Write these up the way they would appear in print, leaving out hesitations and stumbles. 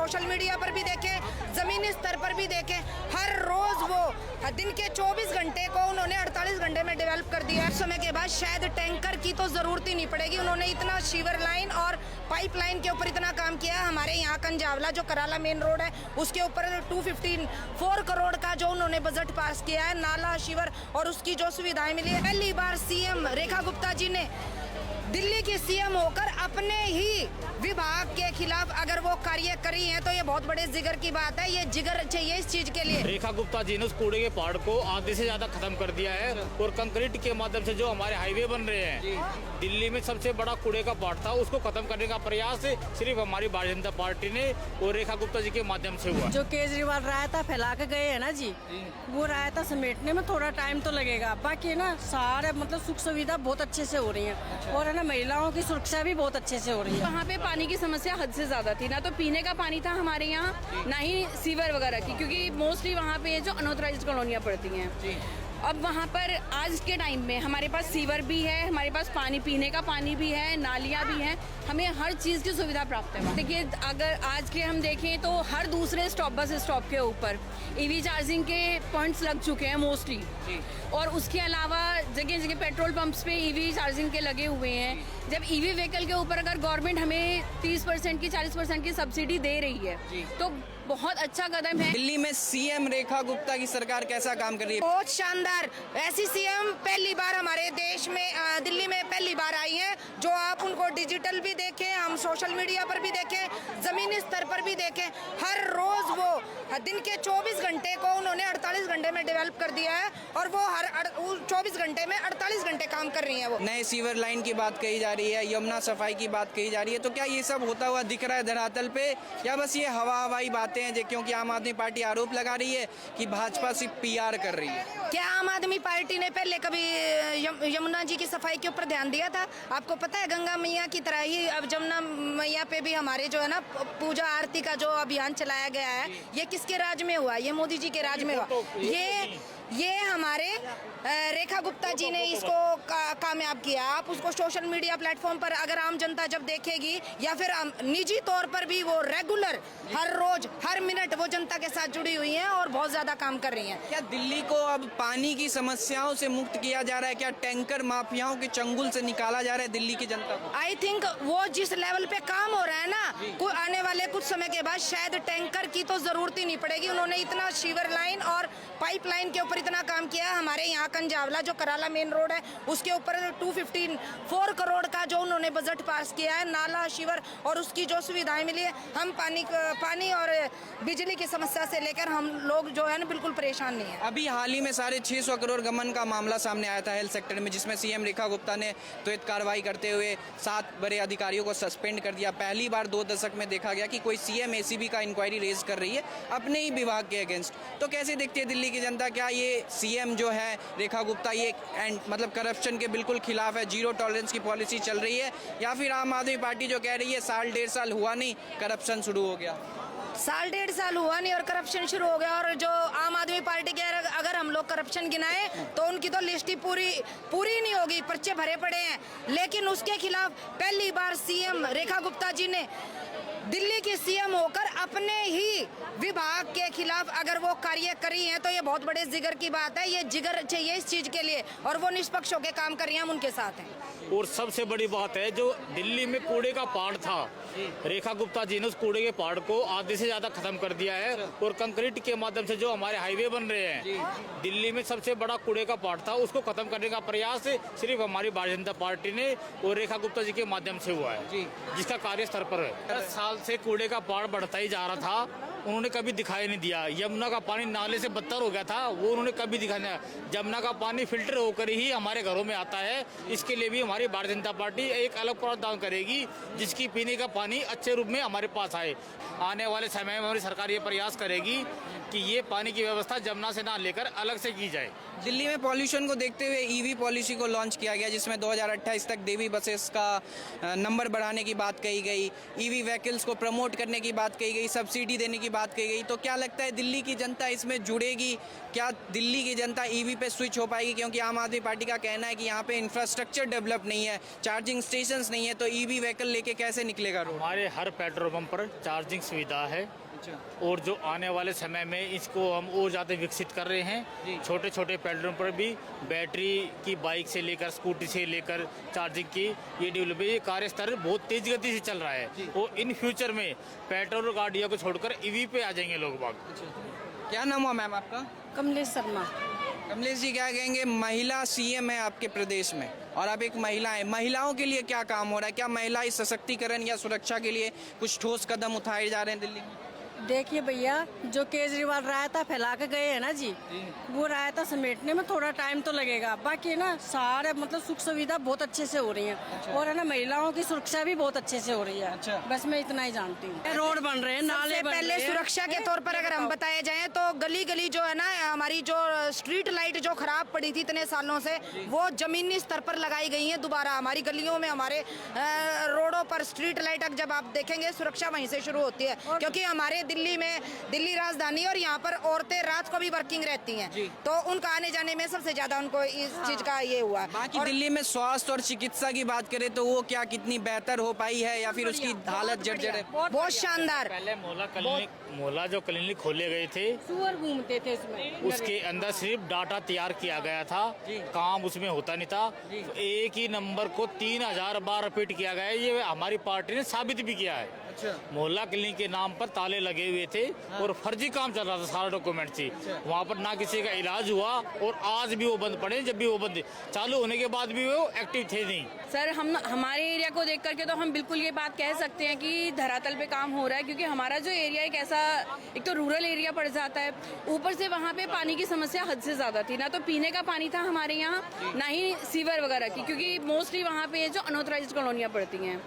Social media पर भी देखें, ज़मीनी स्तर पर भी देखें, हर रोज़ वो दिन के 24 घंटे को उन्होंने 48 घंटे में डेवलप कर दिया है। समय के बाद शायद टैंकर की तो ज़रूरत ही नहीं पड़ेगी। उन्होंने इतना सीवर लाइन और पाइपलाइन के ऊपर इतना काम किया है। हमारे यहाँ कंजावला जो कराला मेन रोड है उसके ऊपर 254 करोड़ का जो उन्होंने बजट पास किया है, नाला सीवर और उसकी जो सुविधाएं मिली है। पहली बार सीएम रेखा गुप्ता जी ने दिल्ली की सीएम होकर अपने ही विभाग के खिलाफ अगर वो कार्य करी है तो ये बहुत बड़े जिगर की बात है। ये जिगर चाहिए इस चीज के लिए। रेखा गुप्ता जी ने उस कूड़े के पहाड़ को आधे से ज्यादा खत्म कर दिया है और कंक्रीट के माध्यम से जो हमारे हाईवे बन रहे हैं, दिल्ली में सबसे बड़ा कूड़े का पहाड़ था उसको खत्म करने का प्रयास सिर्फ हमारी भारतीय जनता पार्टी ने और रेखा गुप्ता जी के माध्यम से हुआ। जो केजरीवाल रायता फैला के गए है ना जी, वो रायता समेटने में थोड़ा टाइम तो लगेगा। बाकी ना सारे मतलब सुख सुविधा बहुत अच्छे से हो रही है और है ना महिलाओं की सुरक्षा भी बहुत अच्छे से हो रही है। वहाँ पे पानी की समस्या हद से ज्यादा थी, ना तो पीने का पानी था हमारे यहाँ, ना ही सीवर वगैरह की, क्योंकि मोस्टली वहाँ पे जो अनऑथराइज्ड कॉलोनियाँ पड़ती हैं। अब वहाँ पर आज के टाइम में हमारे पास सीवर भी है, हमारे पास पानी पीने का पानी भी है, नालियाँ भी हैं, हमें हर चीज़ की सुविधा प्राप्त है। देखिए अगर आज के हम देखें तो हर दूसरे स्टॉप बस स्टॉप के ऊपर ईवी चार्जिंग के पॉइंट्स लग चुके हैं मोस्टली, और उसके अलावा जगह जगह पेट्रोल पंप्स पे ईवी चार्जिंग के लगे हुए हैं। जब ईवी व्हीकल के ऊपर अगर गवर्नमेंट हमें 30% की 40% की सब्सिडी दे रही है तो बहुत अच्छा कदम है। दिल्ली में सीएम रेखा गुप्ता की सरकार कैसा काम कर रही है? बहुत शानदार। ऐसी सीएम पहली बार हमारे देश में दिल्ली में पहली बार आई हैं, जो आप उनको डिजिटल भी देखें, हम सोशल मीडिया पर भी देखें, ज़मीनी स्तर पर भी देखें, हर रोज़ वो दिन के 24 घंटे को उन्होंने 48 घंटे में डेवलप कर दिया है और वो हर 24 घंटे में 48 घंटे काम कर रही हैं। वो नए सीवर लाइन की बात कही जा रही है, यमुना सफाई की बात कही जा रही है, तो क्या ये सब होता हुआ दिख रहा है धरातल पे या बस ये हवाई बातें हैं? क्योंकि आम आदमी पार्टी आरोप लगा रही है कि भाजपा सिर्फ पीआर कर रही है। क्या आम आदमी पार्टी ने पहले कभी यमुना जी की सफाई के ऊपर ध्यान दिया था? आपको पता है गंगा मैया की तरह ही अब जमुना मैया पे भी हमारे जो है ना पूजा आरती का जो अभियान चलाया गया है, ये किसके राज में हुआ? ये मोदी जी के राज में हुआ। ये हमारे रेखा गुप्ता जी ने इसको कामयाब किया। आप उसको सोशल मीडिया प्लेटफॉर्म पर अगर आम जनता जब देखेगी या फिर निजी तौर पर भी वो रेगुलर हर रोज हर मिनट वो जनता के साथ जुड़ी हुई हैं और बहुत ज्यादा काम कर रही हैं। क्या दिल्ली को अब पानी की समस्याओं से मुक्त किया जा रहा है? क्या टैंकर माफियाओं के चंगुल से निकाला जा रहा है दिल्ली की जनता को? आई थिंक वो जिस लेवल पे काम हो रहा है ना, आने वाले कुछ समय के बाद शायद टैंकर की तो जरूरत ही नहीं पड़ेगी। उन्होंने इतना सीवर लाइन और पाइपलाइन के ऊपर इतना काम किया है। हमारे यहाँ कंजावला जो कराला मेन रोड है उसके ऊपर 254 करोड़ का जो उन्होंने बजट पास किया है, नाला सीवर और उसकी जो सुविधाएं मिली है। हम पानी और बिजली की समस्या से लेकर हम लोग जो है ना बिल्कुल परेशान नहीं है। अभी हाल ही में 650 करोड़ गबन का मामला सामने आया था हेल्थ सेक्टर में, जिसमें सीएम रेखा गुप्ता ने त्वरित कार्रवाई करते हुए 7 बड़े अधिकारियों को सस्पेंड कर दिया। पहली बार 2 दशक में देखा गया कि कोई सीएम एसीबी का इंक्वायरी रेज कर रही है अपने ही विभाग के अगेंस्ट। तो कैसे देखती है दिल्ली की जनता? क्या ये सीएम जो है रेखा गुप्ता ये मतलब करप्शन के बिल्कुल खिलाफ है, जीरो टॉलरेंस की पॉलिसी चल रही है, या फिर आम आदमी पार्टी जो कह रही है 1.5 साल हुआ नहीं करप्शन शुरू हो गया? 1.5 साल हुआ नहीं और करप्शन शुरू हो गया। और जो आम आदमी पार्टी के अगर हम लोग करप्शन गिनाए तो उनकी तो लिस्ट ही पूरी नहीं होगी, पर्चे भरे पड़े हैं। लेकिन उसके खिलाफ पहली बार सीएम रेखा गुप्ता जी ने दिल्ली की सीएम होकर अपने ही विभाग के खिलाफ अगर वो कार्य करी है तो ये बहुत बड़े जिगर की बात है। ये जिगर चाहिए इस चीज के लिए और वो निष्पक्ष होकर काम कर रही हैं, हम उनके साथ हैं। और सबसे बड़ी बात है, जो दिल्ली में कूड़े का पहाड़ था, रेखा गुप्ता जी ने उस कूड़े के पहाड़ को आधे से ज्यादा खत्म कर दिया है और कंक्रीट के माध्यम से जो हमारे हाईवे बन रहे हैं, दिल्ली में सबसे बड़ा कूड़े का पहाड़ था उसको खत्म करने का प्रयास सिर्फ हमारी भारतीय जनता पार्टी ने और रेखा गुप्ता जी के माध्यम से हुआ है, जिसका कार्य स्तर पर है। 10 साल से कूड़े का पहाड़ बढ़ता ही जा रहा था, उन्होंने कभी दिखाई नहीं दिया। यमुना का पानी नाले से बदतर हो गया था, वो उन्होंने कभी दिखाई नहीं दिया। यमुना का पानी फिल्टर होकर ही हमारे घरों में आता है। इसके लिए भी हमारी भारतीय जनता पार्टी एक अलग प्रावधान करेगी जिसकी पीने का पानी अच्छे रूप में हमारे पास आए। आने वाले समय में हमारी सरकार ये प्रयास करेगी कि ये पानी की व्यवस्था यमुना से ना लेकर अलग से की जाए। दिल्ली में पॉल्यूशन को देखते हुए ईवी पॉलिसी को लॉन्च किया गया, जिसमें 2028 तक देवी बसेस का नंबर बढ़ाने की बात कही गई, ईवी व्हीकल्स को प्रमोट करने की बात कही गई, सब्सिडी देने की बात कही गई। तो क्या लगता है दिल्ली की जनता इसमें जुड़ेगी? क्या दिल्ली की जनता ईवी पे स्विच हो पाएगी? क्योंकि आम आदमी पार्टी का कहना है कि यहाँ पे इंफ्रास्ट्रक्चर डेवलप नहीं है, चार्जिंग स्टेशंस नहीं है, तो ईवी व्हीकल लेके कैसे निकलेगा रोड? हमारे हर पेट्रोल पंप पर चार्जिंग सुविधा है और जो आने वाले समय में इसको हम और ज़्यादा विकसित कर रहे हैं। छोटे छोटे पेट्रोल पर भी बैटरी की बाइक से लेकर स्कूटी से लेकर चार्जिंग की ये डेवलप, ये कार्य स्तर बहुत तेज गति से चल रहा है और इन फ्यूचर में पेट्रोल गाड़ियों को छोड़कर ईवी पे आ जाएंगे लोग बाग। क्या नाम हुआ मैम आपका? कमलेश शर्मा। कमलेश जी, क्या कहेंगे? महिला सीएम है आपके प्रदेश में और आप एक महिला हैं, महिलाओं के लिए क्या काम हो रहा है? क्या महिला इस सशक्तिकरण या सुरक्षा के लिए कुछ ठोस कदम उठाए जा रहे हैं दिल्ली में? देखिए भैया, जो केजरीवाल रायता फैला के गए हैं ना जी, वो रायता समेटने में थोड़ा टाइम तो लगेगा। बाकी ना सारे मतलब सुख सुविधा बहुत अच्छे से हो रही है और है ना महिलाओं की सुरक्षा भी बहुत अच्छे से हो रही है। बस मैं इतना ही जानती हूँ। रोड बन रहे हैं, नाले सबसे बन पहले रहे हैं। सुरक्षा के तौर पर अगर हम बताए जाएं तो गली गली जो है ना, हमारी जो स्ट्रीट लाइट जो खराब पड़ी थी इतने सालों से, वो जमीनी स्तर पर लगाई गई है दोबारा। हमारी गलियों में, हमारे रोडों पर स्ट्रीट लाइट जब आप देखेंगे, सुरक्षा वहीं से शुरू होती है। क्योंकि हमारे दिल्ली में, दिल्ली राजधानी और यहाँ पर औरतें रात को भी वर्किंग रहती हैं, तो उनका आने जाने में सबसे ज्यादा उनको इस चीज का ये हुआ। बाकी दिल्ली में स्वास्थ्य और चिकित्सा की बात करें तो वो क्या कितनी बेहतर हो पाई है या फिर उसकी हालत जर्जर है? बहुत शानदार। पहले मोहल्ला जो क्लिनिक खोले गए थे, सुअर घूमते थे इसमें, उसके अंदर सिर्फ डाटा तैयार किया गया था, काम उसमें होता नहीं था। एक ही नंबर को 3000 बार रिपीट किया गया है, ये हमारी पार्टी ने साबित भी किया है। मोहल्ला क्लिनिक के नाम पर ताले लगे हुए थे और फर्जी काम चल रहा था, सारा डॉक्यूमेंट थी वहाँ पर, ना किसी का इलाज हुआ और आज भी वो बंद पड़े। जब भी वो बंद चालू होने के बाद भी वो एक्टिव थे नहीं। सर, हम हमारे एरिया को देख करके तो हम बिल्कुल ये बात कह सकते हैं कि धरातल पे काम हो रहा है, क्योंकि हमारा जो एरिया एक ऐसा, एक तो रूरल एरिया पड़ जाता है, ऊपर से वहाँ पे पानी की समस्या हद से ज्यादा थी। ना तो पीने का पानी था हमारे यहाँ, ना ही सीवर वगैरह की, क्योंकि मोस्टली वहाँ पे जो अनऑथराइज्ड कॉलोनियाँ पड़ती हैं।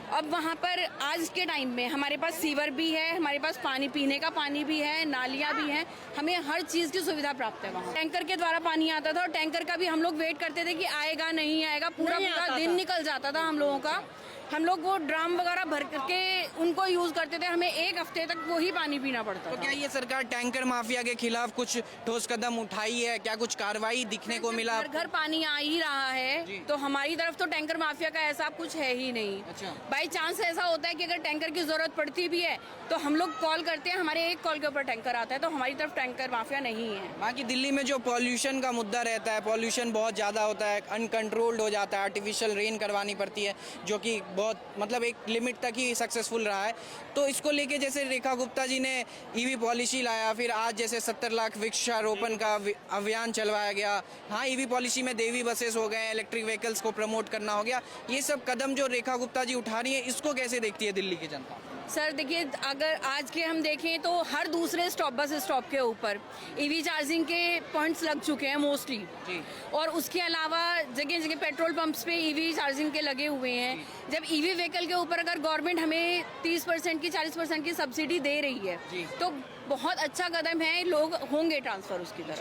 अब वहाँ पर आज के टाइम में हमारे पास सीवर भी है, हमारे पास पानी, पीने का पानी भी है, नालियाँ भी हैं, हमें हर चीज़ की सुविधा प्राप्त है वहाँ। टैंकर के द्वारा पानी आता था और टैंकर का भी हम लोग वेट करते थे कि आएगा नहीं आएगा, पूरा दिन निकल जाता था हम लोगों का। हम लोग वो ड्राम वगैरह भर के उनको यूज करते थे, हमें एक हफ्ते तक वही पानी पीना पड़ता तो था। क्या ये सरकार टैंकर माफिया के खिलाफ कुछ ठोस कदम उठाई है? क्या कुछ कार्रवाई दिखने को मिला? घर घर पानी आ ही रहा है, तो हमारी तरफ तो टैंकर माफिया का ऐसा कुछ है ही नहीं। बाई चांस ऐसा होता है कि अगर टैंकर की जरूरत पड़ती भी है तो हम लोग कॉल करते हैं, हमारे एक कॉल के ऊपर टैंकर आता है, तो हमारी तरफ टैंकर माफिया नहीं है। बाकी दिल्ली में जो पॉल्यूशन का मुद्दा रहता है, पॉल्यूशन बहुत ज़्यादा होता है, अनकंट्रोल्ड हो जाता है, आर्टिफिशियल रेन करवानी पड़ती है, जो कि बहुत मतलब एक लिमिट तक ही सक्सेसफुल रहा है। तो इसको लेके जैसे रेखा गुप्ता जी ने ईवी पॉलिसी लाया, फिर आज जैसे 70 लाख वृक्षारोपण का अभियान चलवाया गया, हाँ ईवी पॉलिसी में देवी बसेस हो गए, इलेक्ट्रिक व्हीकल्स को प्रमोट करना हो गया, ये सब कदम जो रेखा गुप्ता जी उठा रही है, इसको कैसे देखती है दिल्ली की जनता? सर देखिए, अगर आज के हम देखें तो हर दूसरे स्टॉप, बस स्टॉप के ऊपर ईवी चार्जिंग के पॉइंट्स लग चुके हैं मोस्टली, और उसके अलावा जगह जगह पेट्रोल पंप्स पे ईवी चार्जिंग के लगे हुए हैं। जब ईवी व्हीकल के ऊपर अगर गवर्नमेंट हमें 30% की 40% की सब्सिडी दे रही है तो बहुत अच्छा कदम है, लोग होंगे ट्रांसफर उसकी तरफ।